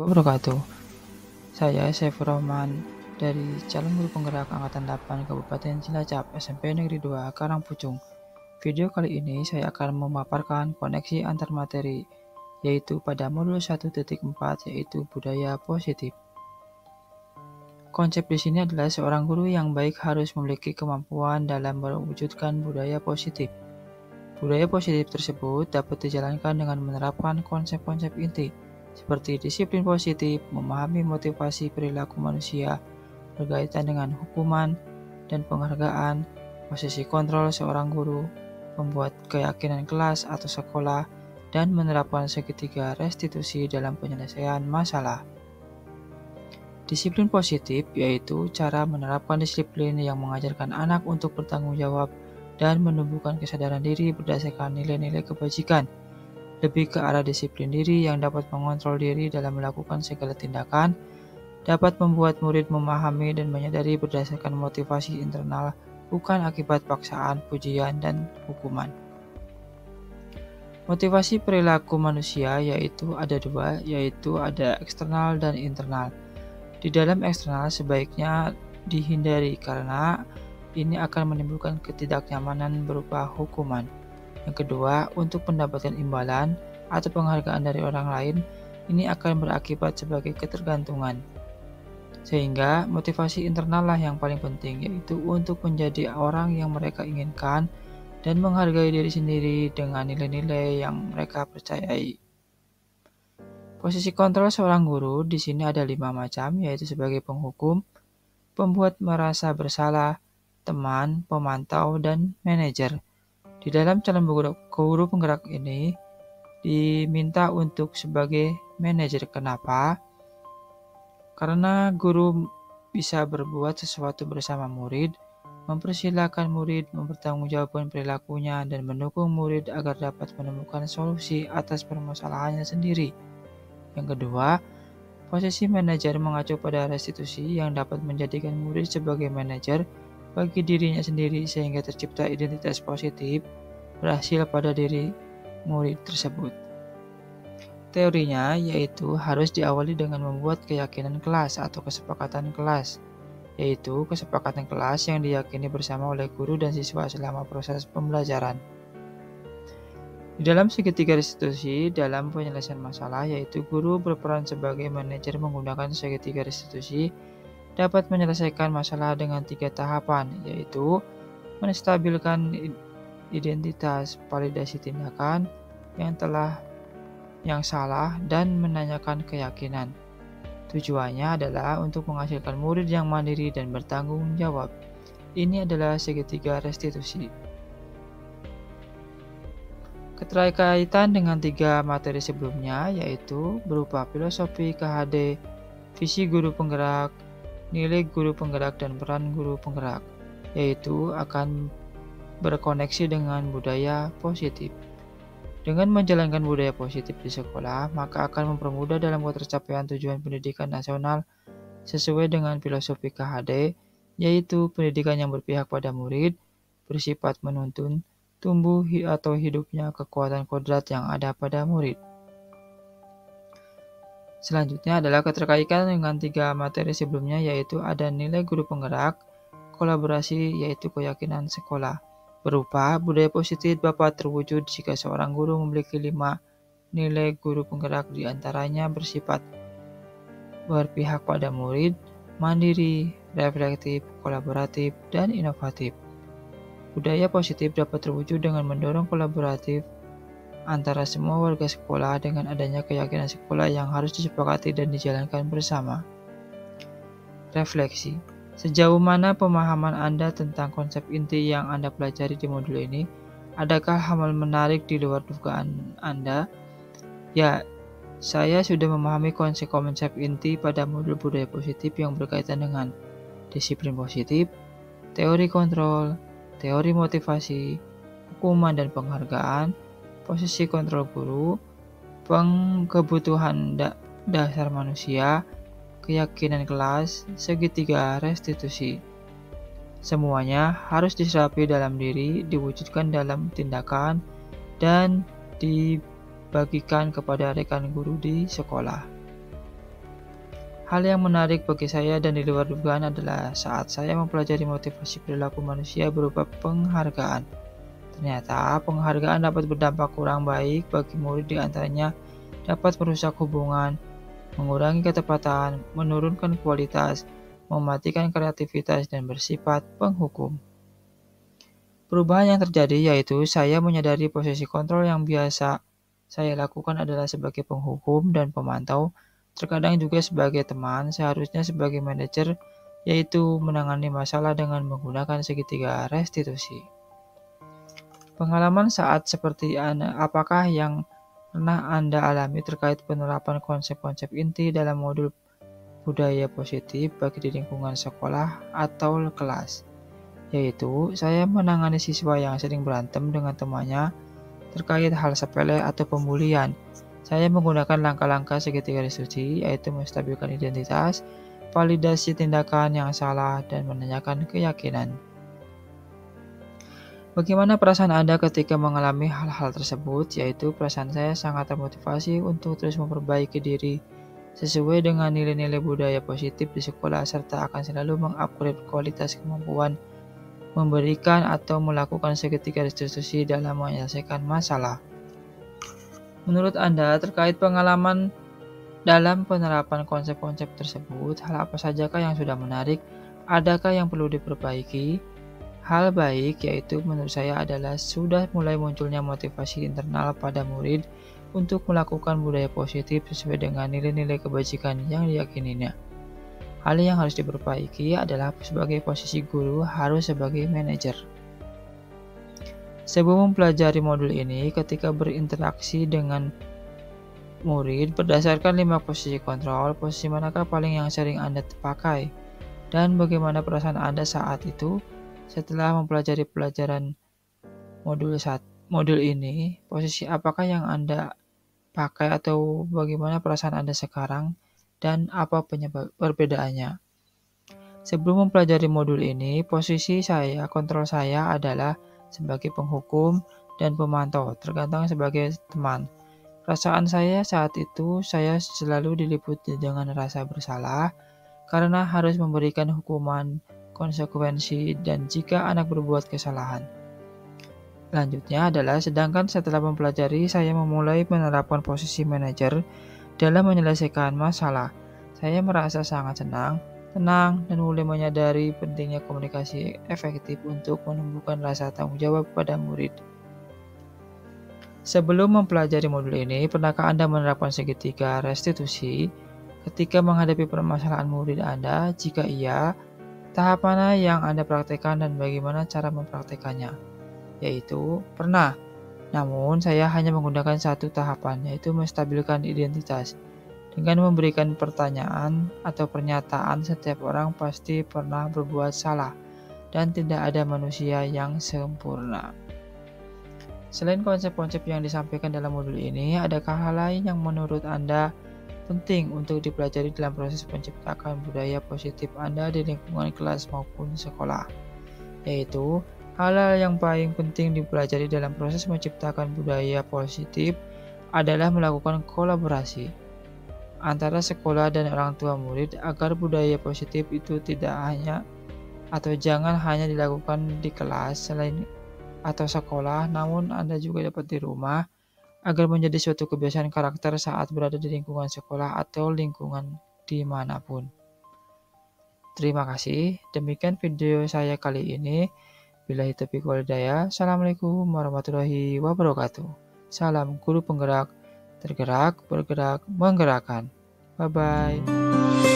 wabarakatuh. Saya Saifur Rahman dari calon guru penggerak Angkatan 8 Kabupaten Cilacap, SMP Negeri 2 Karangpucung. Video kali ini saya akan memaparkan koneksi antar materi, yaitu pada modul 1.4, yaitu budaya positif. Konsep di sini adalah seorang guru yang baik harus memiliki kemampuan dalam mewujudkan budaya positif. Budaya positif tersebut dapat dijalankan dengan menerapkan konsep-konsep inti, seperti disiplin positif, memahami motivasi perilaku manusia, berkaitan dengan hukuman dan penghargaan, posisi kontrol seorang guru, membuat keyakinan kelas atau sekolah, dan menerapkan segitiga restitusi dalam penyelesaian masalah. Disiplin positif yaitu cara menerapkan disiplin yang mengajarkan anak untuk bertanggung jawab dan menumbuhkan kesadaran diri berdasarkan nilai-nilai kebajikan, lebih ke arah disiplin diri yang dapat mengontrol diri dalam melakukan segala tindakan, dapat membuat murid memahami dan menyadari berdasarkan motivasi internal, bukan akibat paksaan, pujian, dan hukuman. Motivasi perilaku manusia yaitu ada dua, yaitu ada eksternal dan internal. Di dalam eksternal sebaiknya dihindari karena ini akan menimbulkan ketidaknyamanan berupa hukuman. Yang kedua, untuk mendapatkan imbalan atau penghargaan dari orang lain, ini akan berakibat sebagai ketergantungan. Sehingga motivasi internal lah yang paling penting, yaitu untuk menjadi orang yang mereka inginkan dan menghargai diri sendiri dengan nilai-nilai yang mereka percayai. Posisi kontrol seorang guru di sini ada 5 macam, yaitu sebagai penghukum, pembuat merasa bersalah, teman, pemantau, dan manajer. Di dalam calon guru penggerak ini diminta untuk sebagai manajer. Kenapa? Karena guru bisa berbuat sesuatu bersama murid, mempersilahkan murid mempertanggungjawabkan perilakunya dan mendukung murid agar dapat menemukan solusi atas permasalahannya sendiri. Yang kedua, posisi manajer mengacu pada restitusi yang dapat menjadikan murid sebagai manajer bagi dirinya sendiri sehingga tercipta identitas positif berhasil pada diri murid tersebut. Teorinya yaitu harus diawali dengan membuat keyakinan kelas atau kesepakatan kelas, yaitu kesepakatan kelas yang diyakini bersama oleh guru dan siswa selama proses pembelajaran. Di dalam segitiga restitusi dalam penyelesaian masalah, yaitu guru berperan sebagai manajer menggunakan segitiga restitusi dapat menyelesaikan masalah dengan 3 tahapan, yaitu menstabilkan identitas, validasi tindakan yang salah, dan menanyakan keyakinan. Tujuannya adalah untuk menghasilkan murid yang mandiri dan bertanggung jawab. Ini adalah segitiga restitusi. Keterkaitan dengan 3 materi sebelumnya yaitu berupa filosofi KHD, visi guru penggerak, nilai guru penggerak, dan peran guru penggerak, yaitu akan berkoneksi dengan budaya positif. Dengan menjalankan budaya positif di sekolah, maka akan mempermudah dalam tercapaian tujuan pendidikan nasional sesuai dengan filosofi KHD, yaitu pendidikan yang berpihak pada murid, bersifat menuntun, tumbuh atau hidupnya kekuatan kodrat yang ada pada murid. Selanjutnya adalah keterkaitan dengan 3 materi sebelumnya, yaitu ada nilai guru penggerak, kolaborasi yaitu keyakinan sekolah. Berupa budaya positif dapat terwujud jika seorang guru memiliki 5 nilai guru penggerak, diantaranya bersifat berpihak pada murid, mandiri, reflektif, kolaboratif, dan inovatif. Budaya positif dapat terwujud dengan mendorong kolaboratif antara semua warga sekolah dengan adanya keyakinan sekolah yang harus disepakati dan dijalankan bersama. Refleksi. Sejauh mana pemahaman Anda tentang konsep inti yang Anda pelajari di modul ini? Adakah hal menarik di luar dugaan Anda? Ya, saya sudah memahami konsep-konsep inti pada modul budaya positif yang berkaitan dengan disiplin positif, teori kontrol, teori motivasi, hukuman dan penghargaan, posisi kontrol guru, kebutuhan dasar manusia, keyakinan kelas, segitiga restitusi. Semuanya harus diserapi dalam diri, diwujudkan dalam tindakan, dan dibagikan kepada rekan guru di sekolah. Hal yang menarik bagi saya dan di luar dugaan adalah saat saya mempelajari motivasi perilaku manusia berupa penghargaan. Ternyata penghargaan dapat berdampak kurang baik bagi murid, di antaranya dapat merusak hubungan, mengurangi ketepatan, menurunkan kualitas, mematikan kreativitas, dan bersifat penghukum. Perubahan yang terjadi yaitu saya menyadari posisi kontrol yang biasa saya lakukan adalah sebagai penghukum dan pemantau, terkadang juga sebagai teman, seharusnya sebagai manajer, yaitu menangani masalah dengan menggunakan segitiga restitusi. Pengalaman saat seperti apakah yang pernah Anda alami terkait penerapan konsep-konsep inti dalam modul budaya positif bagi di lingkungan sekolah atau kelas? Yaitu, saya menangani siswa yang sering berantem dengan temannya terkait hal sepele atau pembulian. Saya menggunakan langkah-langkah segitiga restitusi, yaitu menstabilkan identitas, validasi tindakan yang salah, dan menanyakan keyakinan. Bagaimana perasaan Anda ketika mengalami hal-hal tersebut? Yaitu perasaan saya sangat termotivasi untuk terus memperbaiki diri sesuai dengan nilai-nilai budaya positif di sekolah, serta akan selalu mengupgrade kualitas kemampuan memberikan atau melakukan segitiga restitusi dalam menyelesaikan masalah. Menurut Anda, terkait pengalaman dalam penerapan konsep-konsep tersebut, hal apa sajakah yang sudah menarik? Adakah yang perlu diperbaiki? Hal baik yaitu menurut saya adalah sudah mulai munculnya motivasi internal pada murid untuk melakukan budaya positif sesuai dengan nilai-nilai kebajikan yang diyakininya. Hal yang harus diperbaiki adalah sebagai posisi guru harus sebagai manajer. Sebelum mempelajari modul ini, ketika berinteraksi dengan murid berdasarkan 5 posisi kontrol, posisi manakah paling yang sering Anda pakai? Dan bagaimana perasaan Anda saat itu? Setelah mempelajari pelajaran modul ini, posisi apakah yang Anda pakai atau bagaimana perasaan Anda sekarang? Dan apa penyebab perbedaannya? Sebelum mempelajari modul ini, posisi saya, kontrol saya adalah sebagai penghukum dan pemantau, tergantung sebagai teman. Perasaan saya saat itu, saya selalu diliputi dengan rasa bersalah karena harus memberikan hukuman, konsekuensi, dan jika anak berbuat kesalahan. Selanjutnya adalah, sedangkan setelah mempelajari, saya memulai menerapkan posisi manajer dalam menyelesaikan masalah. Saya merasa sangat tenang, dan mulai menyadari pentingnya komunikasi efektif untuk menumbuhkan rasa tanggung jawab pada murid. Sebelum mempelajari modul ini, pernahkah Anda menerapkan segitiga restitusi ketika menghadapi permasalahan murid Anda? Jika iya, tahap mana yang Anda praktekkan dan bagaimana cara mempraktekannya? Yaitu, pernah. Namun, saya hanya menggunakan satu tahapan, yaitu menstabilkan identitas. Dengan memberikan pertanyaan atau pernyataan, setiap orang pasti pernah berbuat salah, dan tidak ada manusia yang sempurna. Selain konsep-konsep yang disampaikan dalam modul ini, adakah hal lain yang menurut Anda penting untuk dipelajari dalam proses menciptakan budaya positif Anda di lingkungan kelas maupun sekolah? Yaitu, hal-hal yang paling penting dipelajari dalam proses menciptakan budaya positif adalah melakukan kolaborasi antara sekolah dan orang tua murid agar budaya positif itu tidak hanya atau jangan hanya dilakukan di kelas atau sekolah, namun Anda juga dapat di rumah agar menjadi suatu kebiasaan karakter saat berada di lingkungan sekolah atau lingkungan dimanapun. Terima kasih, demikian video saya kali ini. Billahi taufiq wal hidayah. Assalamualaikum warahmatullahi wabarakatuh. Salam guru penggerak, tergerak, bergerak, menggerakkan. Bye-bye.